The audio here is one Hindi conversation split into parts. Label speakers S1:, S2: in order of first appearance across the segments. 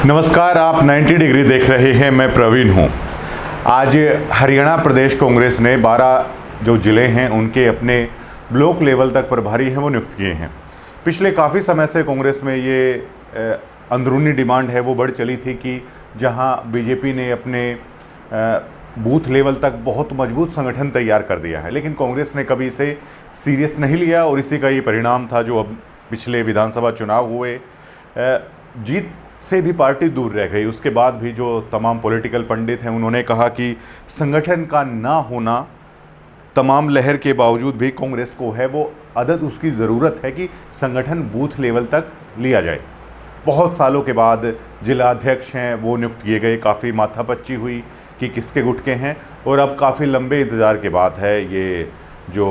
S1: नमस्कार, आप 90 डिग्री देख रहे हैं। मैं प्रवीण हूं। आज हरियाणा प्रदेश कांग्रेस ने 12 जो ज़िले हैं उनके अपने ब्लॉक लेवल तक प्रभारी हैं वो नियुक्त किए हैं। पिछले काफ़ी समय से कांग्रेस में ये अंदरूनी डिमांड है वो बढ़ चली थी कि जहां बीजेपी ने अपने बूथ लेवल तक बहुत मजबूत संगठन तैयार कर दिया है, लेकिन कांग्रेस ने कभी इसे सीरियस नहीं लिया और इसी का ये परिणाम था जो अब पिछले विधानसभा चुनाव हुए। जीत से भी पार्टी दूर रह गई। उसके बाद भी जो तमाम पॉलिटिकल पंडित हैं उन्होंने कहा कि संगठन का ना होना तमाम लहर के बावजूद भी कांग्रेस को है वो अदद उसकी ज़रूरत है कि संगठन बूथ लेवल तक लिया जाए। बहुत सालों के बाद जिला अध्यक्ष हैं वो नियुक्त किए गए। काफ़ी माथापच्ची हुई कि किसके गुटके हैं और अब काफ़ी लंबे इंतज़ार के बाद है ये जो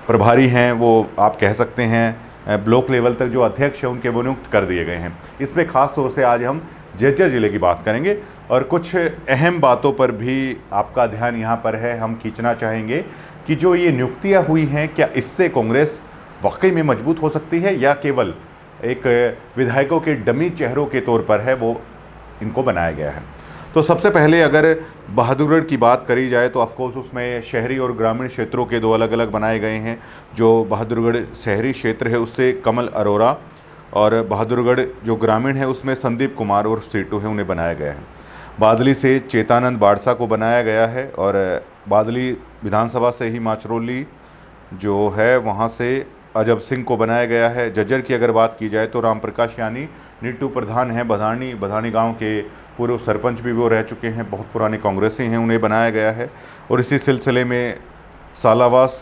S1: प्रभारी हैं वो आप कह सकते हैं ब्लॉक लेवल तक जो अध्यक्ष हैं उनके वो नियुक्त कर दिए गए हैं। इसमें ख़ास तौर से आज हम जज्जर ज़िले की बात करेंगे और कुछ अहम बातों पर भी आपका ध्यान यहाँ पर है। हम खींचना चाहेंगे कि जो ये नियुक्तियाँ हुई हैं क्या इससे कांग्रेस वाकई में मजबूत हो सकती है या केवल एक विधायकों के डमी चेहरों के तौर पर है वो इनको बनाया गया है। तो सबसे पहले अगर बहादुरगढ़ की बात करी जाए तो ऑफकोर्स उसमें शहरी और ग्रामीण क्षेत्रों के दो अलग अलग बनाए गए हैं। जो बहादुरगढ़ शहरी क्षेत्र है उससे कमल अरोरा और बहादुरगढ़ जो ग्रामीण है उसमें संदीप कुमार और सीटू है उन्हें बनाया गया है। बादली से चेतानंद बाड़सा को बनाया गया है और बादली विधानसभा से ही माचरोली जो है वहाँ से अजब सिंह को बनाया गया है। जज्जर की अगर बात की जाए तो राम प्रकाश यानी नीटू प्रधान हैं, बधानी गांव के पूर्व सरपंच भी वो रह चुके हैं, बहुत पुराने कांग्रेसी हैं, उन्हें बनाया गया है। और इसी सिलसिले में सालावास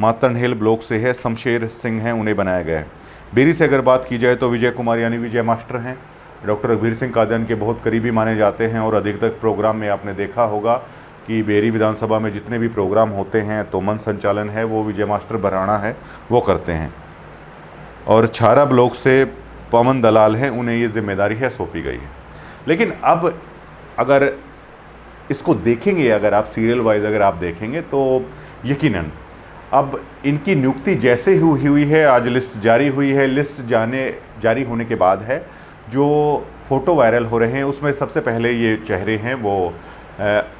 S1: मातरनहेल ब्लॉक से है शमशेर सिंह हैं, उन्हें बनाया गया है। बेरी से अगर बात की जाए तो विजय कुमार यानी विजय मास्टर हैं, डॉक्टर रघुवीर सिंह कादियान के बहुत करीबी माने जाते हैं और अधिकतर प्रोग्राम में आपने देखा होगा कि बेरी विधानसभा में जितने भी प्रोग्राम होते हैं तो मन संचालन है वो विजय मास्टर बराना है वो करते हैं। और छारा ब्लॉक से पवन दलाल हैं, उन्हें ये जिम्मेदारी है सौंपी गई है। लेकिन अब अगर इसको देखेंगे, अगर आप सीरियल वाइज अगर आप देखेंगे तो यकीनन अब इनकी नियुक्ति जैसे हुई है, आज लिस्ट जारी हुई है, लिस्ट जारी होने के बाद है जो फ़ोटो वायरल हो रहे हैं उसमें सबसे पहले ये चेहरे हैं वो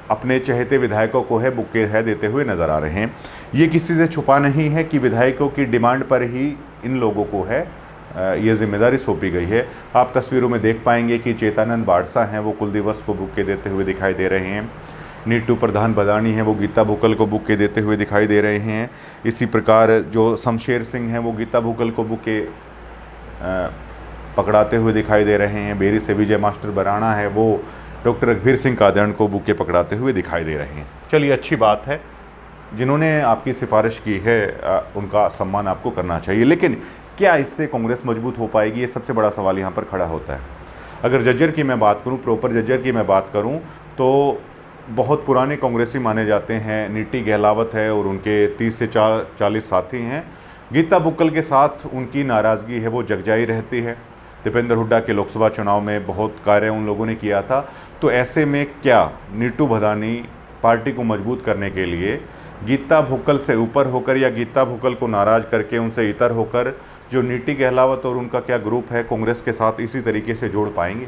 S1: अपने चहेते विधायकों को है बुके है देते हुए नज़र आ रहे हैं। ये किसी से छुपा नहीं है कि विधायकों की डिमांड पर ही इन लोगों को है ये जिम्मेदारी सौंपी गई है। आप तस्वीरों में देख पाएंगे कि चेतानंद बाड़सा हैं वो कुलदिवस को बुके देते हुए दिखाई दे रहे हैं। नीटू प्रधान बदानी हैं वो गीता भुक्कल को बुके देते हुए दिखाई दे रहे हैं। इसी प्रकार जो शमशेर सिंह हैं वो गीता भुक्कल को बुके पकड़ाते हुए दिखाई दे रहे हैं। बेरी से विजय मास्टर बराना है वो डॉक्टर रघुवीर सिंह कादियान को बुके पकड़ाते हुए दिखाई दे रहे हैं। चलिए, अच्छी बात है, जिन्होंने आपकी सिफारिश की है उनका सम्मान आपको करना चाहिए। लेकिन क्या इससे कांग्रेस मजबूत हो पाएगी, ये सबसे बड़ा सवाल यहाँ पर खड़ा होता है। अगर जज्जर की मैं बात करूँ, प्रॉपर जज्जर की मैं बात करूँ तो बहुत पुराने कांग्रेसी माने जाते हैं। नीटी गहलावत है और उनके 30 से 40 साथी हैं। गीता भुक्कल के साथ उनकी नाराज़गी है वो जगजाई रहती है। दीपेंद्र हुड्डा के लोकसभा चुनाव में बहुत कार्य उन लोगों ने किया था। तो ऐसे में क्या नीटू भदानी पार्टी को मजबूत करने के लिए गीता भुक्कल से ऊपर होकर या गीता भुक्कल को नाराज़ करके उनसे इतर होकर जो नीटी गहलावत और उनका क्या ग्रुप है कांग्रेस के साथ इसी तरीके से जोड़ पाएंगे,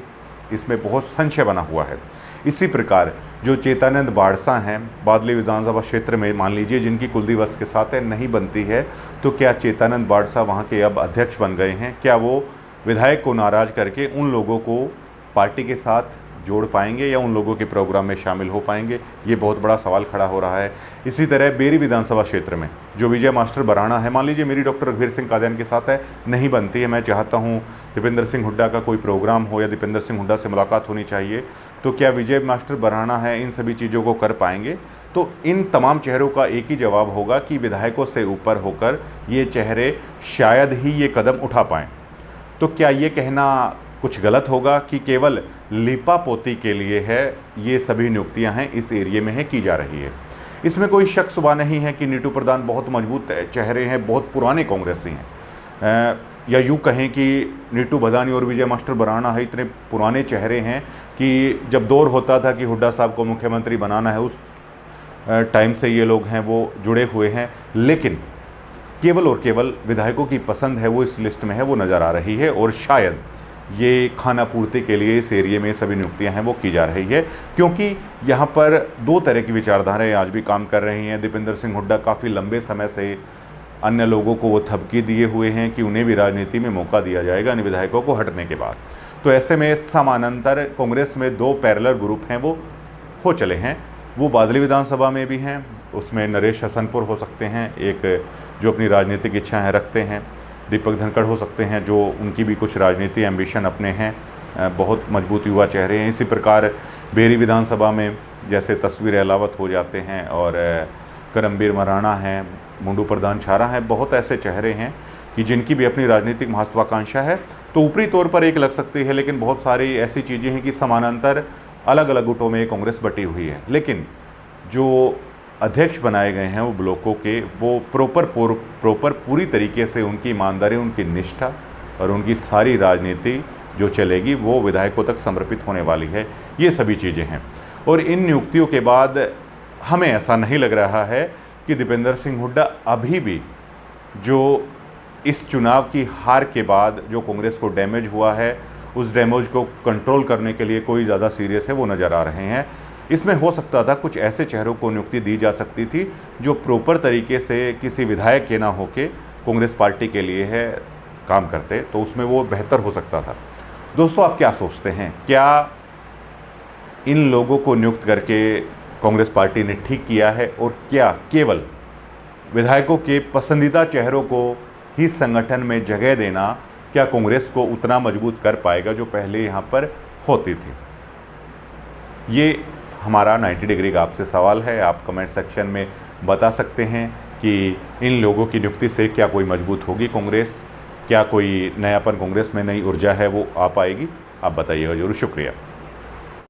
S1: इसमें बहुत संशय बना हुआ है। इसी प्रकार जो चेतानंद बाड़सा हैं बादली विधानसभा क्षेत्र में मान लीजिए जिनकी कुलदिवस के साथ नहीं बनती है, तो क्या चेतानंद बाड़सा वहाँ के अब अध्यक्ष बन गए हैं, क्या वो विधायक को नाराज़ करके उन लोगों को पार्टी के साथ जोड़ पाएंगे या उन लोगों के प्रोग्राम में शामिल हो पाएंगे, ये बहुत बड़ा सवाल खड़ा हो रहा है। इसी तरह बेरी विधानसभा क्षेत्र में जो विजय मास्टर बराना है, मान लीजिए मेरी डॉक्टर रघुवीर सिंह कादियान के साथ है नहीं बनती है, मैं चाहता हूँ दीपेंद्र सिंह हुड्डा का कोई प्रोग्राम हो या दीपेंद्र सिंह हुड्डा से मुलाकात होनी चाहिए, तो क्या विजय मास्टर बराना है इन सभी चीज़ों को कर पाएंगे? तो इन तमाम चेहरों का एक ही जवाब होगा कि विधायकों से ऊपर होकर ये चेहरे शायद ही ये कदम उठा पाएँ। तो क्या ये कहना कुछ गलत होगा कि केवल लीपा पोती के लिए है ये सभी नियुक्तियां हैं इस एरिया में है की जा रही है? इसमें कोई शक शुबा नहीं है कि नीटू प्रधान बहुत मजबूत चेहरे हैं, बहुत पुराने कांग्रेसी हैं, या यूँ कहें कि नीटू भदानी और विजय मास्टर बराना है इतने पुराने चेहरे हैं कि जब दौर होता था कि हुड्डा साहब को मुख्यमंत्री बनाना है उस टाइम से ये लोग हैं वो जुड़े हुए हैं। लेकिन केवल और केवल विधायकों की पसंद है वो इस लिस्ट में है वो नज़र आ रही है और शायद ये खाना पूर्ति के लिए इस एरिए में सभी नियुक्तियां हैं वो की जा रही है, क्योंकि यहाँ पर दो तरह की विचारधाराएं आज भी काम कर रही हैं। दीपेंद्र सिंह हुड्डा काफ़ी लंबे समय से अन्य लोगों को वो थपकी दिए हुए हैं कि उन्हें भी राजनीति में मौका दिया जाएगा अन्य विधायकों को हटने के बाद। तो ऐसे में समानांतर कांग्रेस में दो पैरेलल ग्रुप हैं वो हो चले हैं। वो बादली विधानसभा में भी हैं, उसमें नरेश हसनपुर हो सकते हैं, एक जो अपनी राजनीतिक इच्छाएं रखते हैं, दीपक धनखड़ हो सकते हैं जो उनकी भी कुछ राजनीति एम्बिशन अपने हैं, बहुत मजबूत युवा चेहरे हैं। इसी प्रकार बेरी विधानसभा में जैसे तस्वीर अहलावत हो जाते हैं और करमबीर मराणा हैं, मुंडू प्रधान छारा हैं, बहुत ऐसे चेहरे हैं कि जिनकी भी अपनी राजनीतिक महत्वाकांक्षा है। तो ऊपरी तौर पर एक लग सकती है, लेकिन बहुत सारी ऐसी चीज़ें हैं कि समानांतर अलग अलग गुटों में कांग्रेस बटी हुई है। लेकिन जो अध्यक्ष बनाए गए हैं वो ब्लॉकों के, वो प्रॉपर पूरी तरीके से उनकी ईमानदारी, उनकी निष्ठा और उनकी सारी राजनीति जो चलेगी वो विधायकों तक समर्पित होने वाली है। ये सभी चीज़ें हैं और इन नियुक्तियों के बाद हमें ऐसा नहीं लग रहा है कि दीपेंद्र सिंह हुड्डा अभी भी जो इस चुनाव की हार के बाद जो कांग्रेस को डैमेज हुआ है उस डैमेज को कंट्रोल करने के लिए कोई ज़्यादा सीरियस है वो नज़र आ रहे हैं। इसमें हो सकता था कुछ ऐसे चेहरों को नियुक्ति दी जा सकती थी जो प्रॉपर तरीके से किसी विधायक के ना होके कांग्रेस पार्टी के लिए है काम करते, तो उसमें वो बेहतर हो सकता था। दोस्तों, आप क्या सोचते हैं? क्या इन लोगों को नियुक्त करके कांग्रेस पार्टी ने ठीक किया है और क्या केवल विधायकों के पसंदीदा चेहरों को ही संगठन में जगह देना क्या कांग्रेस को उतना मजबूत कर पाएगा जो पहले यहाँ पर होती थी? ये हमारा 90 डिग्री का आपसे सवाल है। आप कमेंट सेक्शन में बता सकते हैं कि इन लोगों की नियुक्ति से क्या कोई मजबूत होगी कांग्रेस, क्या कोई नयापन कांग्रेस में नई ऊर्जा है वो आ पाएगी? आप बताइएगा जरूर। शुक्रिया।